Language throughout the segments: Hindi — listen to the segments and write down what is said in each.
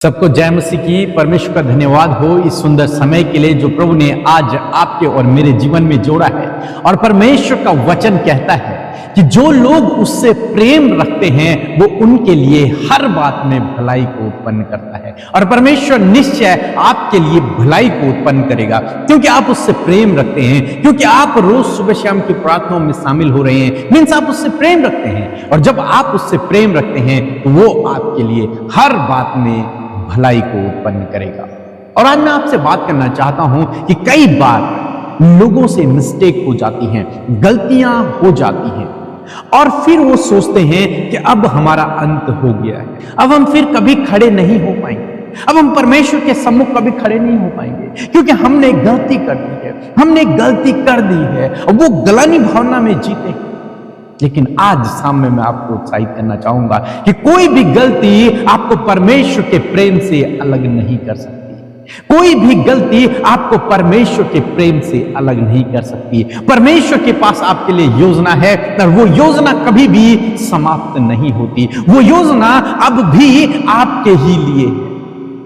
सबको जय मसीह की। परमेश्वर का धन्यवाद हो इस सुंदर समय के लिए जो प्रभु ने आज आपके और मेरे जीवन में जोड़ा है। और परमेश्वर का वचन कहता है कि जो लोग उससे प्रेम रखते हैं वो उनके लिए हर बात में भलाई को उत्पन्न करता है। और परमेश्वर निश्चय आपके लिए भलाई को उत्पन्न करेगा क्योंकि आप उससे प्रेम रखते हैं, क्योंकि आप रोज सुबह शाम की प्रार्थनाओं में शामिल हो रहे हैं। मीन्स आप उससे प्रेम रखते हैं, और जब आप उससे प्रेम रखते हैं तो वो आपके लिए हर बात में भलाई को उत्पन्न करेगा। और आज मैं आपसे बात करना चाहता हूं कि कई बार लोगों से मिस्टेक हो जाती हैं, गलतियां हो जाती हैं, और फिर वो सोचते हैं कि अब हमारा अंत हो गया है, अब हम फिर कभी खड़े नहीं हो पाएंगे, अब हम परमेश्वर के सम्मुख कभी खड़े नहीं हो पाएंगे क्योंकि हमने गलती कर दी है, हमने गलती कर दी है, और वो गलानी भावना में जीते हैं। लेकिन आज सामने मैं आपको उत्साहित करना चाहूंगा कि कोई भी गलती आपको परमेश्वर के प्रेम से अलग नहीं कर सकती। कोई भी गलती आपको परमेश्वर के प्रेम से अलग नहीं कर सकती। परमेश्वर के पास आपके लिए योजना है, और वो योजना कभी भी समाप्त नहीं होती। वो योजना अब भी आपके ही लिए है।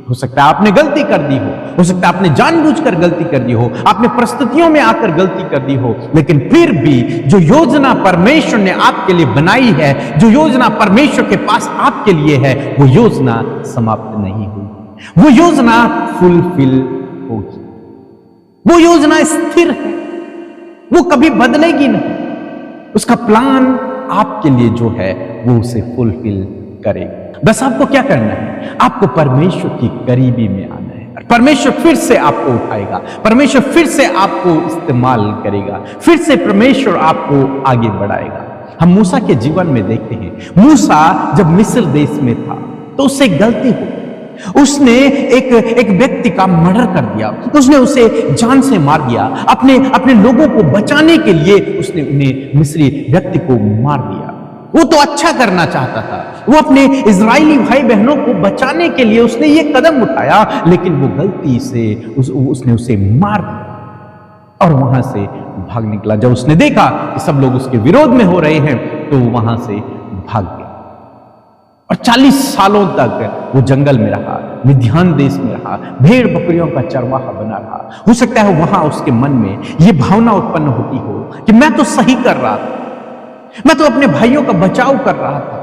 हो सकता है आपने गलती कर दी हो सकता है आपने जानबूझकर गलती कर दी हो, आपने परिस्थितियों में आकर गलती कर दी हो, लेकिन फिर भी जो योजना परमेश्वर ने आपके लिए बनाई है, जो योजना परमेश्वर के पास आपके लिए है, वो योजना समाप्त नहीं हुई। वो योजना फुलफिल होगी। वो योजना स्थिर है, वो कभी बदलेगी नहीं। उसका प्लान आपके लिए जो है वो उसे फुलफिल करेगा। बस आपको क्या करना है? आपको परमेश्वर की करीबी में आना है। परमेश्वर फिर से आपको उठाएगा, परमेश्वर फिर से आपको इस्तेमाल करेगा, फिर से परमेश्वर आपको आगे बढ़ाएगा। हम मूसा के जीवन में देखते हैं, मूसा जब मिस्र देश में था तो उससे गलती हो, उसने एक व्यक्ति का मर्डर कर दिया, उसने उसे जान से मार दिया। अपने लोगों को बचाने के लिए उसने उन्हें मिस्री व्यक्ति को मार दिया। वो तो अच्छा करना चाहता था, वो अपने इजरायली भाई बहनों को बचाने के लिए उसने ये कदम उठाया, लेकिन वो गलती से उसने उसे मार दिया और वहां से भाग निकला। जब उसने देखा कि सब लोग उसके विरोध में हो रहे हैं तो वहां से भाग गया, और 40 सालों तक वो जंगल में रहा, मिद्यान देश में रहा, भेड़ बकरियों का चरवाहा बना रहा। हो सकता है वहां उसके मन में ये भावना उत्पन्न होती हो कि मैं तो सही कर रहा था, मैं तो अपने भाइयों का बचाव कर रहा था,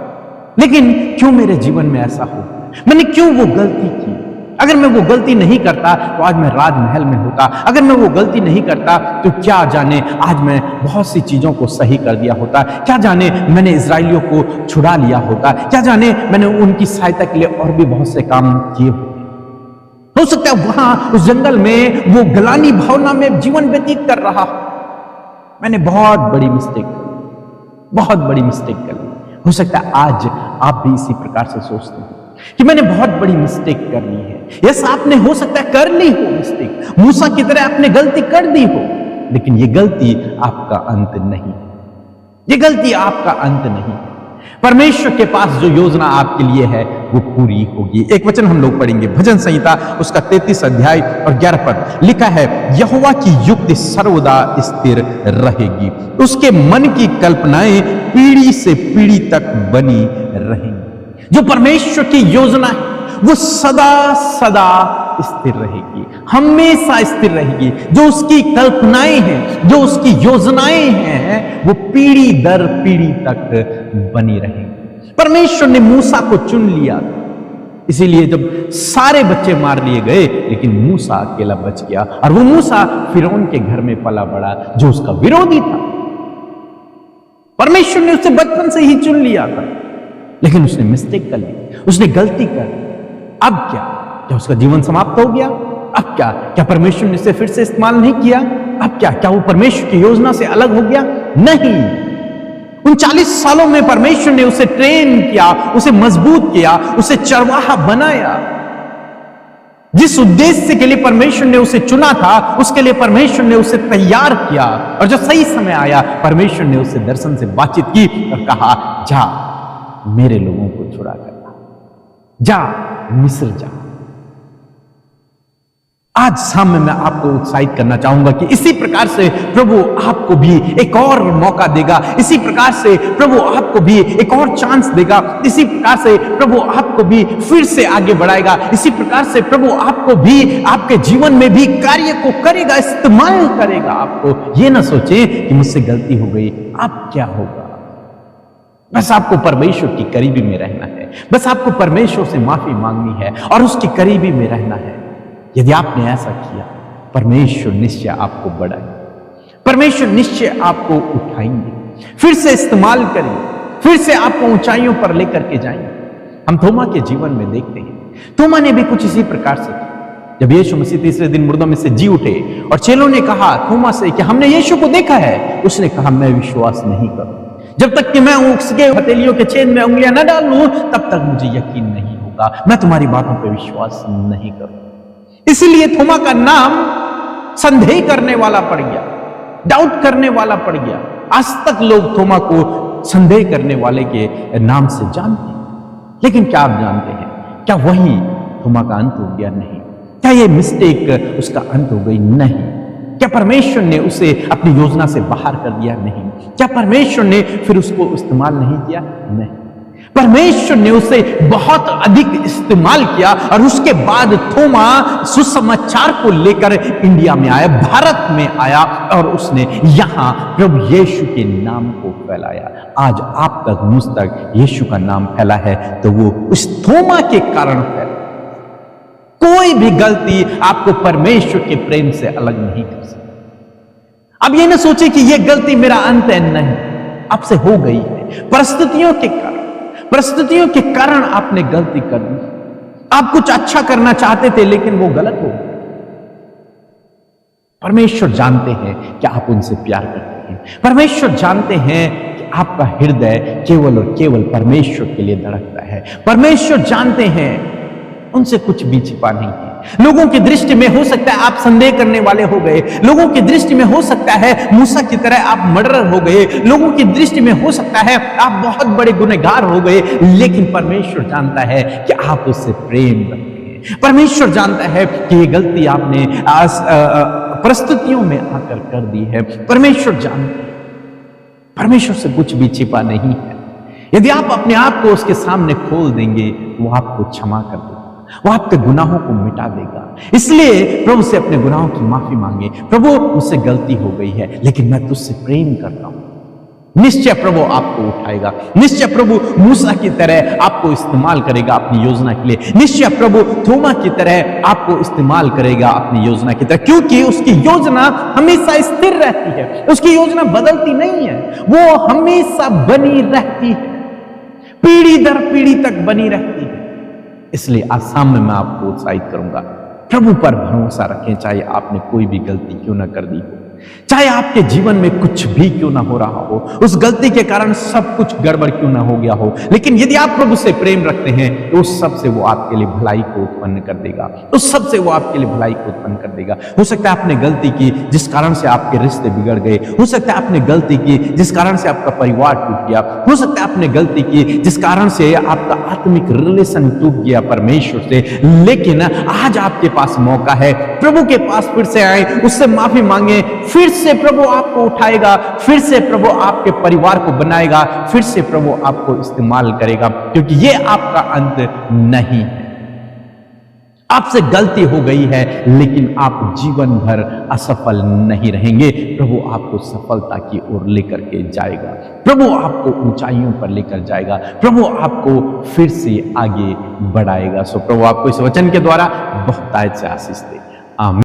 लेकिन क्यों मेरे जीवन में ऐसा हो? मैंने क्यों वो गलती की? अगर मैं वो गलती नहीं करता तो आज मैं राजमहल में होता। अगर मैं वो गलती नहीं करता तो क्या जाने आज मैं बहुत सी चीजों को सही कर दिया होता, क्या जाने मैंने इजरायलियों को छुड़ा लिया होता, क्या जाने मैंने उनकी सहायता के लिए और भी बहुत से काम किए होते। हो सकता है वहां उस जंगल में वो गलानी भावना में जीवन व्यतीत कर रहा। मैंने बहुत बड़ी मिस्टेक कर ली। हो सकता है आज आप भी इसी प्रकार से सोचते हैं कि मैंने बहुत बड़ी मिस्टेक कर ली है। यस, आपने हो सकता है कर ली हो मिस्टेक, मूसा की तरह आपने गलती कर दी हो, लेकिन ये गलती आपका अंत नहीं, ये गलती आपका अंत नहीं। परमेश्वर के पास जो योजना आपके लिए है वो पूरी होगी। एक वचन हम लोग पढ़ेंगे, भजन संहिता उसका 33 अध्याय और 11 पद। लिखा है, यहोवा की युक्ति सर्वदा स्थिर रहेगी, उसके मन की कल्पनाएं पीढ़ी से पीढ़ी तक बनी रहेंगी। जो परमेश्वर की योजना है वो सदा सदा स्थिर रहेगी, हमेशा स्थिर रहेगी। जो उसकी कल्पनाएं हैं, जो उसकी योजनाएं हैं, वो पीढ़ी दर पीढ़ी तक बनी रहेंगी। परमेश्वर ने मूसा को चुन लिया, इसीलिए जब सारे बच्चे मार लिए गए लेकिन मूसा अकेला बच गया, और वो मूसा फिरौन के घर में पला बड़ा जो उसका विरोधी था। परमेश्वर ने उसे बचपन से ही चुन लिया था, लेकिन उसने मिस्टेक कर ली, उसने गलती कर ली। अब क्या उसका जीवन समाप्त हो गया? अब क्या परमेश्वर ने उसे फिर से इस्तेमाल नहीं किया? अब क्या वो परमेश्वर की योजना से अलग हो गया? नहीं। उन 40 सालों में परमेश्वर ने उसे ट्रेन किया, उसे मजबूत किया, उसे चरवाहा बनाया। जिस उद्देश्य के लिए परमेश्वर ने उसे चुना था उसके लिए परमेश्वर ने उसे तैयार किया, और जब सही समय आया परमेश्वर ने उससे दर्शन से बातचीत की और कहा, जा मेरे लोगों को छुड़ा कर ला, जा मिस्र जा। आज शाम में मैं आपको उत्साहित करना चाहूंगा कि इसी प्रकार से प्रभु आपको भी एक और मौका देगा, इसी प्रकार से प्रभु आपको भी एक और चांस देगा, इसी प्रकार से प्रभु आपको भी फिर से आगे बढ़ाएगा, इसी प्रकार से प्रभु आपको भी आपके जीवन में भी कार्य को करेगा, इस्तेमाल करेगा। आपको ये ना सोचे कि मुझसे गलती हो गई, अब क्या होगा। बस आपको परमेश्वर की करीबी में रहना है, बस आपको परमेश्वर से माफी मांगनी है और उसकी करीबी में रहना है। यदि आपने ऐसा किया, परमेश्वर निश्चय आपको बढ़ाएंगे, परमेश्वर निश्चय आपको उठाएंगे, फिर से इस्तेमाल करेंगे, फिर से आपको ऊंचाइयों पर लेकर के जाएंगे। हम थोमा के जीवन में देखते हैं, थोमा ने भी कुछ इसी प्रकार से किया। जब यीशु मसीह तीसरे दिन मुर्दों में से जी उठे और चेलों ने कहा थोमा से कि हमने यीशु को देखा है, उसने कहा मैं विश्वास नहीं करूं, जब तक कि मैं उसके हथेलियों के छेद में उंगलियां न डाल लूं तब तक मुझे यकीन नहीं होगा, मैं तुम्हारी बातों पर विश्वास नहीं करूं। इसलिए थोमा का नाम संदेह करने वाला पड़ गया, डाउट करने वाला पड़ गया। आज तक लोग थोमा को संदेह करने वाले के नाम से जानते हैं। लेकिन क्या आप जानते हैं, क्या वही थोमा का अंत हो गया? नहीं। क्या ये मिस्टेक उसका अंत हो गई? नहीं। क्या परमेश्वर ने उसे अपनी योजना से बाहर कर दिया? नहीं। क्या परमेश्वर ने फिर उसको इस्तेमाल नहीं किया? नहीं। परमेश्वर ने उसे बहुत अधिक इस्तेमाल किया और उसके बाद थोमा सुसमाचार को लेकर इंडिया में आया, भारत में आया और उसने यहां प्रभु यीशु के नाम को फैलाया। आज आप तक मुझ तक यीशु का नाम फैला है तो वो उस थोमा के कारण फैला। कोई भी गलती आपको परमेश्वर के प्रेम से अलग नहीं कर सकती। अब ये ना सोचे कि ये गलती मेरा अंत है, नहीं, आपसे हो गई है। परिस्थितियों के कारण आपने गलती कर दी। आप कुछ अच्छा करना चाहते थे लेकिन वो गलत हो गया। परमेश्वर जानते हैं कि आप उनसे प्यार करते हैं। परमेश्वर जानते हैं कि आपका हृदय केवल और केवल परमेश्वर के लिए धड़कता है। परमेश्वर जानते हैं उनसे कुछ भी छिपा नहीं है। लोगों की दृष्टि में हो सकता है आप संदेह करने वाले हो गए, लोगों की दृष्टि में हो सकता है मूसा की तरह आप मर्डरर हो गए, लोगों की दृष्टि में हो सकता है आप बहुत बड़े गुनहगार हो गए, लेकिन परमेश्वर जानता है कि आप उससे प्रेम रखते हैं। परमेश्वर जानता है कि ये गलती आपने परिस्थितियों में आकर कर दी है। परमेश्वर जानते हैं, परमेश्वर से कुछ भी छिपा नहीं है। यदि आप अपने आप को उसके सामने खोल देंगे, वो आपको क्षमा कर देगा, वो आपके गुनाहों को मिटा देगा। इसलिए प्रभु से अपने गुनाहों की माफी मांगे। प्रभु मुझसे गलती हो गई है लेकिन मैं तुझसे प्रेम करता हूं। निश्चय प्रभु आपको उठाएगा, निश्चय प्रभु मूसा की तरह आपको इस्तेमाल करेगा अपनी योजना के लिए। निश्चय प्रभु थोमा की तरह आपको इस्तेमाल करेगा अपनी योजना की तरह, क्योंकि उसकी योजना हमेशा स्थिर रहती है, उसकी योजना बदलती नहीं है, वो हमेशा बनी रहती है, पीढ़ी दर पीढ़ी तक बनी रहती है। इसलिए आज शाम में मैं आपको उत्साहित करूंगा, प्रभु पर भरोसा रखें। चाहे आपने कोई भी गलती क्यों ना कर दी हो, चाहे आपके जीवन में कुछ भी क्यों ना हो रहा हो, उस गलती के कारण सब कुछ गड़बड़ क्यों ना हो गया हो, लेकिन यदि आप प्रभु से प्रेम रखते हैं तो उस सब से वो आपके लिए भलाई को उत्पन्न कर देगा, उस सब से वो आपके लिए भलाई को उत्पन्न कर देगा। हो सकता है आपने गलती की जिस कारण से आपके रिश्ते बिगड़ गए, हो सकता है आपने गलती की जिस कारण से आपका परिवार टूट गया, हो सकता है आपने गलती की जिस कारण से आपका आत्मिक रिलेशन टूट गया परमेश्वर से, लेकिन आज आपके पास मौका है, प्रभु के पास फिर से आए, उससे माफी मांगे, फिर से प्रभु आपको उठाएगा, फिर से प्रभु आपके परिवार को बनाएगा, फिर से प्रभु आपको इस्तेमाल करेगा, क्योंकि ये आपका अंत नहीं है। आपसे गलती हो गई है लेकिन आप जीवन भर असफल नहीं रहेंगे। प्रभु आपको सफलता की ओर लेकर के जाएगा, प्रभु आपको ऊंचाइयों पर लेकर जाएगा, प्रभु आपको फिर से आगे बढ़ाएगा। सो प्रभु आपको इस वचन के द्वारा बहुतायत से आशीष दे। आमीन।